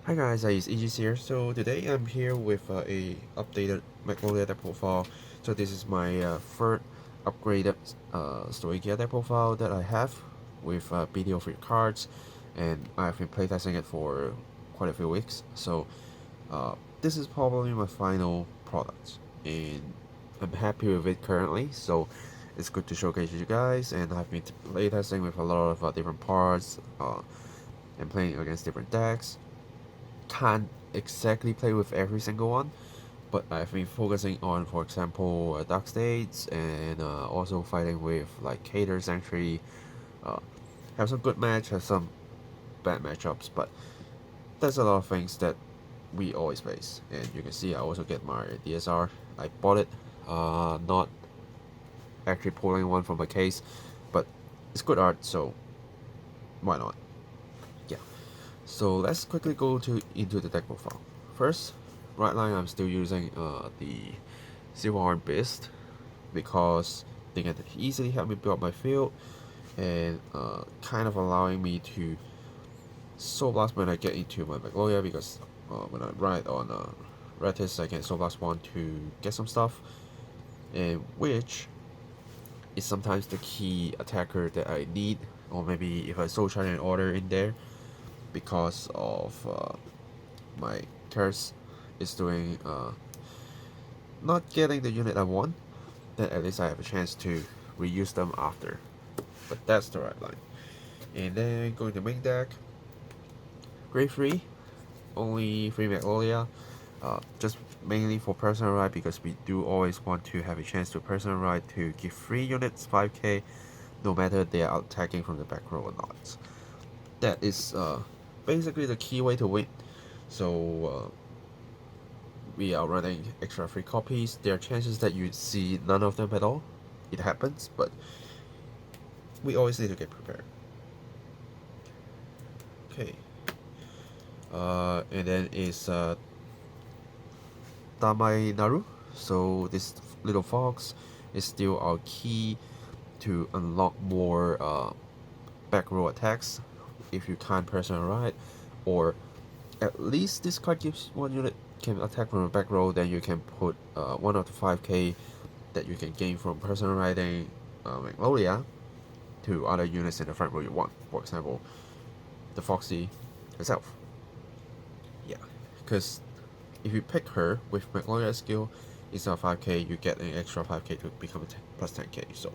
Hi guys, it's Aegis here. So today I'm here with a updated Magnolia deck profile. So this is my third upgraded Stoicheia deck profile that I have with BDO3 cards, and I've been playtesting it for quite a few weeks. So this is probably my final product, and I'm happy with it currently. So it's good to showcase you guys, and I've been playtesting with a lot of different parts and playing against different decks. Can't exactly play with every single one, but I've been focusing on, for example, Dark States, and also fighting with like Cater Sanctuary. Uh, have some good match, have some bad matchups, but there's a lot of things that we always face. And you can see I also get my DSR. I bought it, not actually pulling one from my case, but it's good art, so why not? Yeah. So let's quickly go into the deck profile. First, right line I'm still using the Silverhorn Beast because they can easily help me build up my field and kind of allowing me to Soul Blast when I get into my Magnolia because when I ride on Retis I can Soul Blast 1 to get some stuff, and which is sometimes the key attacker that I need, or maybe if I Soul Challenge an order in there because of my curse is doing not getting the unit I want, then at least I have a chance to reuse them after. But that's the right line. And then going to main deck, grade 3, only 3 Magnolia, just mainly for personal ride because we do always want to have a chance to personal ride to give 3 units 5k no matter they are attacking from the back row or not. That is basically the key way to win. So we are running extra 3 copies. There are chances that you see none of them at all. It happens, but we always need to get prepared. Okay. And then is naru. So this little fox is still our key to unlock more back row attacks if you can't personal ride, or at least this card gives 1 unit can attack from the back row, then you can put 1 of the 5k that you can gain from personal riding Magnolia to other units in the front row you want. For example, the Foxy herself. Yeah, because if you pick her with Magnolia skill, instead of 5k, you get an extra 5k to become a plus 10k. So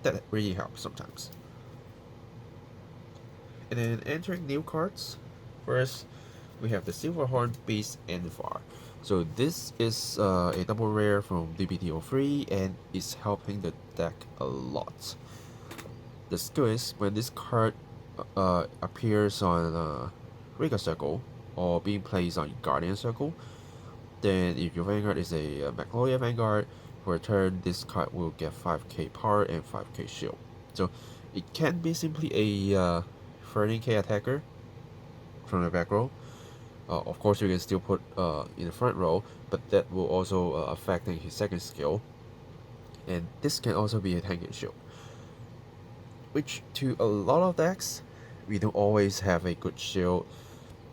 that really helps sometimes. And then entering new cards, first we have the Silverhorn Beast and Var. So this is a double rare from DBT03 and is helping the deck a lot. The skill is when this card appears on Riga Circle or being placed on Guardian Circle, then if your Vanguard is a Magnolia Vanguard, for a turn this card will get 5k power and 5k shield. So it can be simply a 13k attacker from the back row. Of course, you can still put in the front row, but that will also affecting his second skill. And this can also be a tank and shield, which to a lot of decks, we don't always have a good shield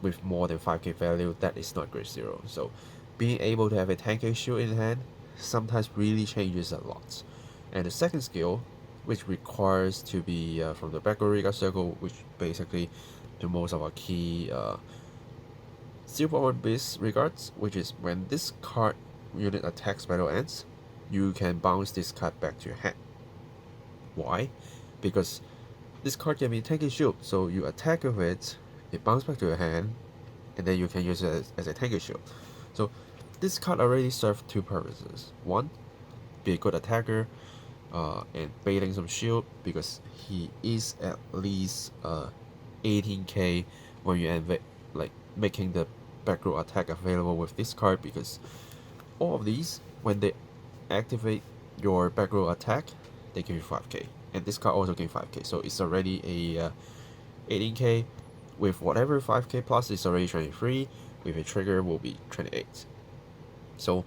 with more than 5k value. That is not grade 0. So being able to have a 10k shield in hand sometimes really changes a lot. And the second skill, which requires to be from the back Riga circle, which basically to most of our key Silverhorn Beast regards, which is when this card unit attacks battle ends, you can bounce this card back to your hand. Why? Because this card can be tanky shield, so you attack with it, it bounces back to your hand, and then you can use it as a tanky shield. So this card already serves 2 purposes. One, be a good attacker and baiting some shield because he is at least 18k when you end like making the back row attack available with this card, because all of these when they activate your back row attack they give you 5k, and this card also gives 5k, so it's already a 18k with whatever 5k plus is already 23, with a trigger will be 28. So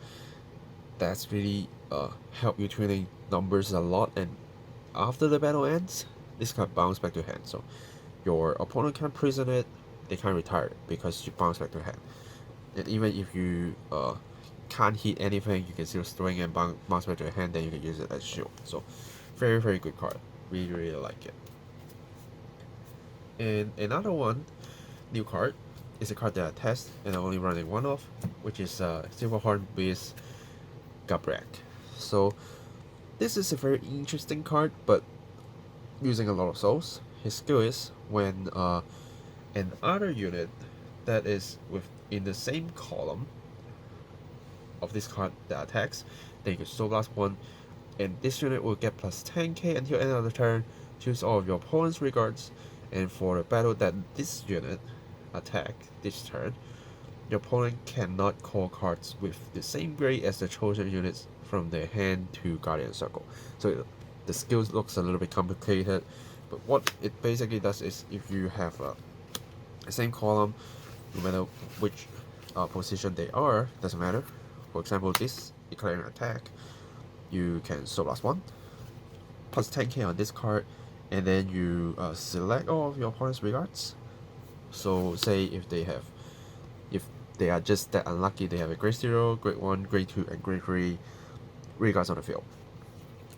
that's really help you tuning numbers a lot, and after the battle ends this card bounce back to hand, so your opponent can prison it, they can't retire it because you bounce back to hand. And even if you can't hit anything, you can still swing and bounce back to your hand, then you can use it as shield. So very, very good card. Really, really like it. And another one, new card, is a card that I test and I'm only running one of, which is Silverhorn Beast Gabrek. So this is a very interesting card, but using a lot of souls. His skill is when another unit that is within the same column of this card that attacks, then you can Soul Blast 1, and this unit will get plus 10k until end of the turn. Choose all of your opponent's regards, and for the battle that this unit attack this turn, your opponent cannot call cards with the same grade as the chosen units from their hand to Guardian Circle. So the skills looks a little bit complicated, but what it basically does is if you have the same column, no matter which position they are, doesn't matter. For example, this declaring attack, you can Soul Blast 1, plus 10k on this card, and then you select all of your opponent's regards. So say if they are just that unlucky, they have a grade 0, grade 1, grade 2, and grade 3 regards on the field,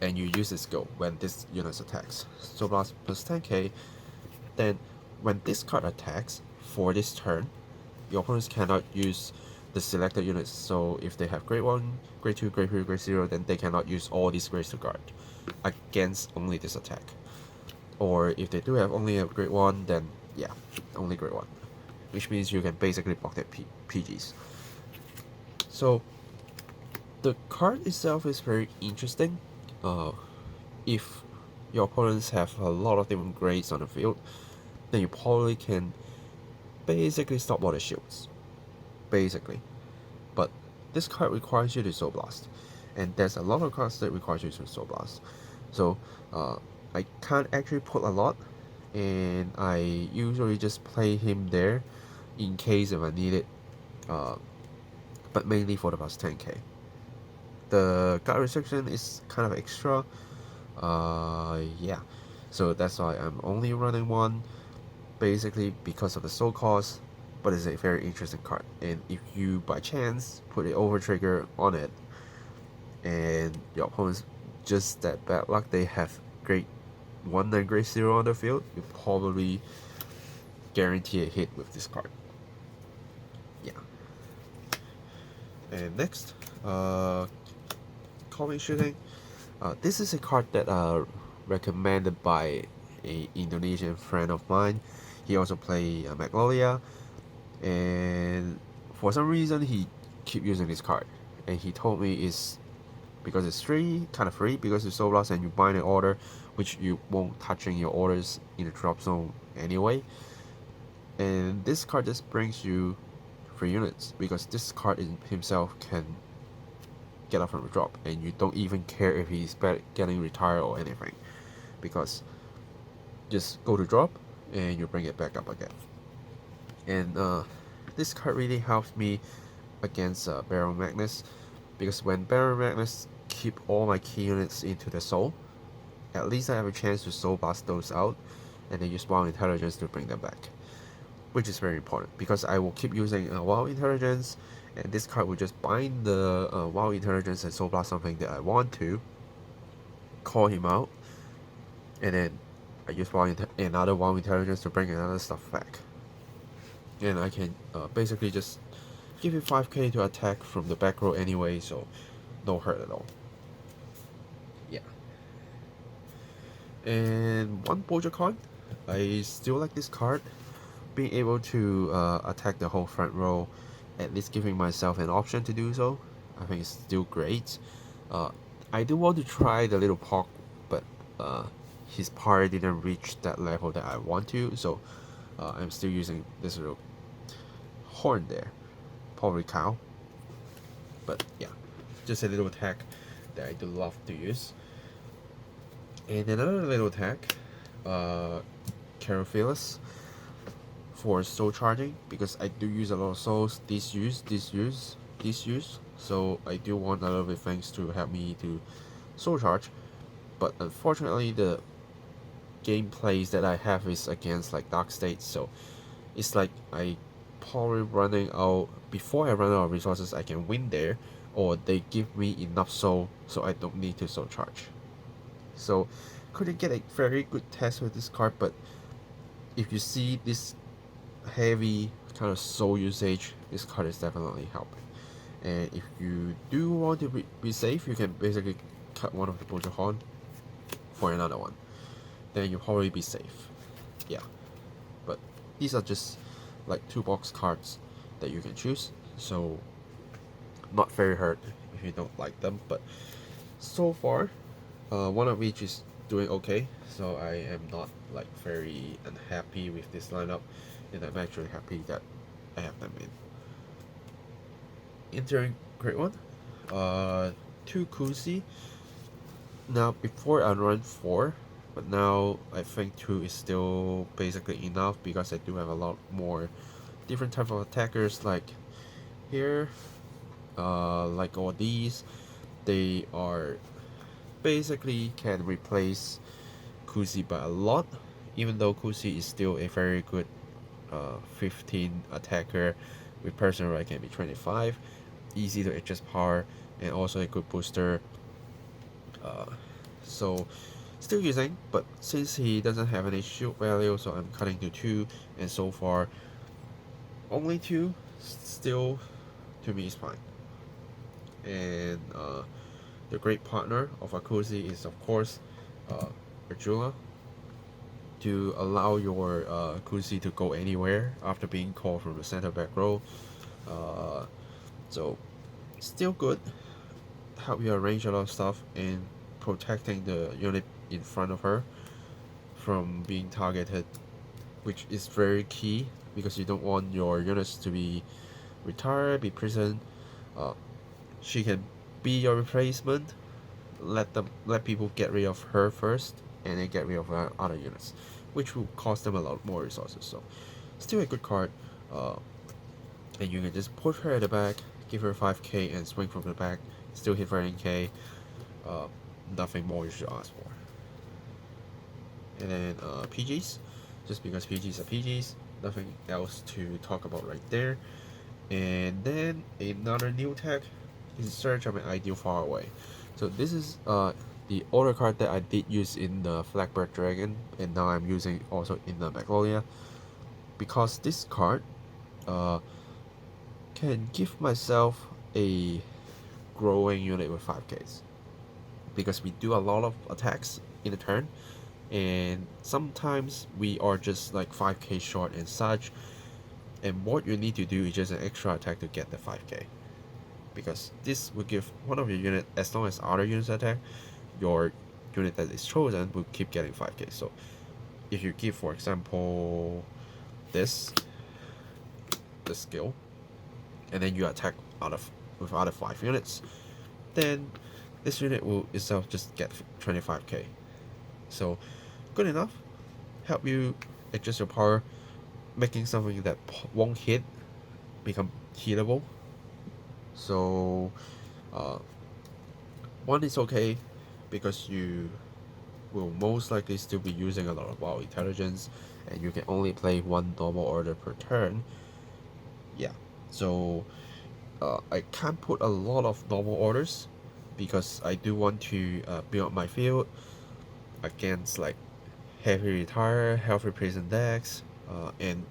and you use this skill when this unit attacks. Soul Blast plus 10k, then when this card attacks for this turn, your opponents cannot use the selected units. So if they have grade 1, grade 2, grade 3, grade 0, then they cannot use all these grades to guard against only this attack. Or if they do have only a grade 1, then yeah, only grade 1. Which means you can basically block their PGs. So the card itself is very interesting. If your opponents have a lot of different grades on the field, then you probably can basically stop all the shields. Basically. But this card requires you to Soul Blast. And there's a lot of cards that requires you to Soul Blast. So I can't actually put a lot, and I usually just play him there in case if I need it, but mainly for the plus 10k. The guard restriction is kind of extra, yeah, so that's why I'm only running one, basically because of the soul cost, but it's a very interesting card. And if you by chance put an over trigger on it, and your opponents just that bad luck, they have grade 1 and grade 0 on the field, you probably guarantee a hit with this card. Yeah. And next, calming shooting. This is a card that recommended by a Indonesian friend of mine. He also play Magnolia, and for some reason he keep using this card, and he told me it's because it's free, kind of free, because it's Soul Blast and you bind an order, which you won't touching your orders in the drop zone anyway. And this card just brings you 3 units, because this card in himself can get up from the drop, and you don't even care if he's getting retired or anything, because just go to drop and you bring it back up again. And this card really helps me against Baron Magnus, because when Baron Magnus keep all my key units into the soul, at least I have a chance to Soul Blast those out, and then use Wild Intelligence to bring them back, which is very important, because I will keep using Wild Intelligence, and this card will just bind the Wild Intelligence and Soul Blast something that I want to, call him out, and then I use another Wild Intelligence to bring another stuff back, and I can basically just give you 5k to attack from the back row anyway, so no hurt at all. Yeah. And one Vulture card, I still like this card. Being able to attack the whole front row, at least giving myself an option to do so, I think it's still great. I do want to try the little Pork, but his power didn't reach that level that I want to, so I'm still using this little horn there. Probably cow, but yeah, just a little attack that I do love to use. And another little attack, Caraphilus, for soul charging, because I do use a lot of souls this use, so I do want a little bit things to help me to soul charge, but unfortunately the gameplays that I have is against like Dark States, so it's like I probably running out, before I run out of resources I can win there, or they give me enough soul so I don't need to soul charge. So couldn't get a very good test with this card, but if you see this heavy kind of soul usage, this card is definitely helping. And if you do want to be safe, you can basically cut one of the Vulture for another one, then you'll probably be safe. Yeah, but these are just like 2-box cards that you can choose, so not very hard if you don't like them. But so far, one of each is doing okay, so I am not like very unhappy with this lineup, and I'm actually happy that I have them in. Entering grade 1, 2 Akusi. Now before I run 4, but now I think 2 is still basically enough because I do have a lot more different type of attackers, like here, like all these. They are basically can replace Akusi by a lot, even though Akusi is still a very good 15 attacker with personal right can be 25, easy to adjust power, and also a good booster. So still using, but since he doesn't have any shield value, so I'm cutting to 2, and so far only 2 still to me is fine. And the great partner of Akusi is of course Arjula, to allow your Akusi to go anywhere after being called from the center back row. So still good, help you arrange a lot of stuff and protecting the unit in front of her from being targeted, which is very key because you don't want your units to be retired, be prisoned. She can be your replacement. Let people get rid of her first, and then get rid of other units, which will cost them a lot more resources. So still a good card, and you can just put her at the back, give her 5k and swing from the back, still hit 13k. Nothing more you should ask for. And then PGs, just because PGs are PGs, nothing else to talk about right there. And then another new tech is Search of an Ideal Far Away. So this is the older card that I did use in the Blackbird Dragon, and now I'm using also in the Magnolia, because this card can give myself a growing unit with 5ks, because we do a lot of attacks in a turn, and sometimes we are just like 5k short and such, and what you need to do is just an extra attack to get the 5k, because this will give one of your unit, as long as other units attack, your unit that is chosen will keep getting 5k. So if you give, for example, this skill, and then you attack with other 5 units, then this unit will itself just get 25k. So good enough, help you adjust your power, making something that won't hit become healable. So 1 is okay because you will most likely still be using a lot of wild intelligence, and you can only play 1 normal order per turn. Yeah, so I can't put a lot of normal orders because I do want to build up my field against like heavy retire, healthy prison decks, and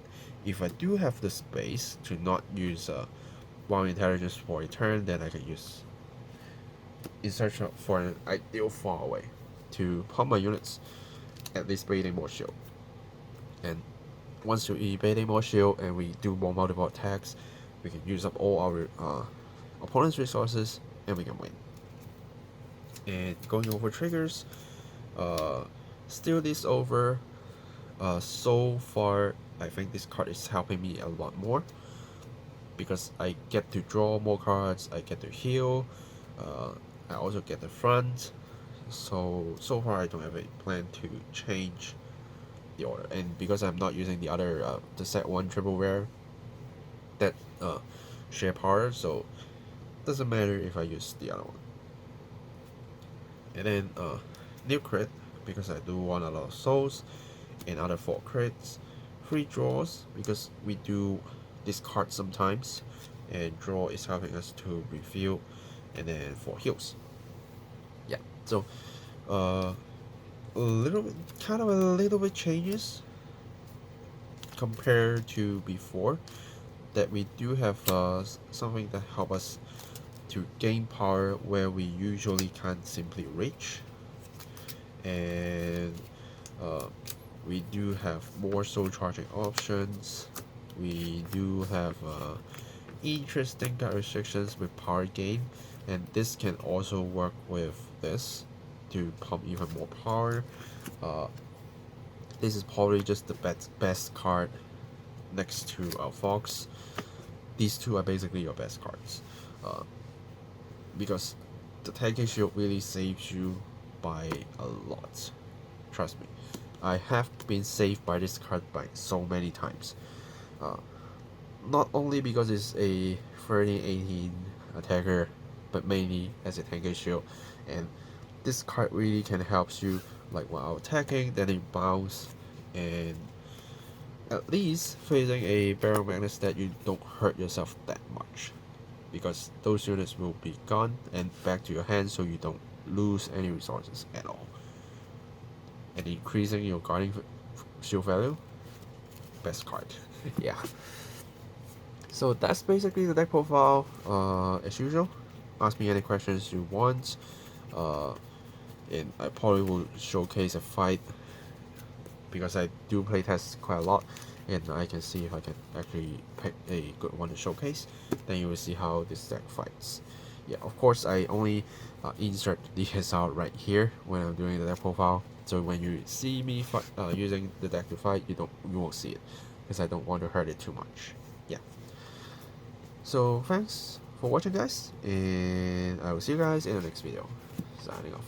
if I do have the space to not use wild intelligence for a turn, then I can use in search for an ideal far away to pump my units, at least baiting more shield. And once we baiting more shield and we do more multiple attacks, we can use up all our opponent's resources and we can win. And going over triggers, still this over. So far, I think this card is helping me a lot more because I get to draw more cards, I get to heal, I also get the front. So far I don't have a plan to change the order, and because I'm not using the other the set 1 triple rare that share power, so doesn't matter if I use the other one. And then new crit, because I do want a lot of souls and other 4 crits 3 draws because we do discard sometimes, and draw is helping us to reveal, and then 4 heals. Yeah, so a little bit, kind of a little bit changes compared to before, that we do have something that help us to gain power where we usually can't simply reach, and we do have more soul charging options. We do have interesting card restrictions with power gain, and this can also work with this to pump even more power. This is probably just the best card next to our Fox. These two are basically your best cards, because the 10k shield really saves you by a lot. Trust me, I have been saved by this card by so many times. Not only because it's a 13-18 attacker, but mainly as a 10k shield, and this card really can help you, like while attacking, then it bounce, and at least facing a barrel magnet that you don't hurt yourself that much, because those units will be gone and back to your hand, so you don't lose any resources at all. And increasing your guarding shield value, best card. Yeah. So that's basically the deck profile. As usual, ask me any questions you want, and I probably will showcase a fight, because I do playtest quite a lot, and I can see if I can actually pick a good one to showcase. Then you will see how this deck fights. Yeah, of course I only insert DSR right here when I'm doing the deck profile, so when you see me using the deck to fight, you won't see it, because I don't want to hurt it too much. Yeah. So thanks for watching, guys, and I will see you guys in the next video. Signing off.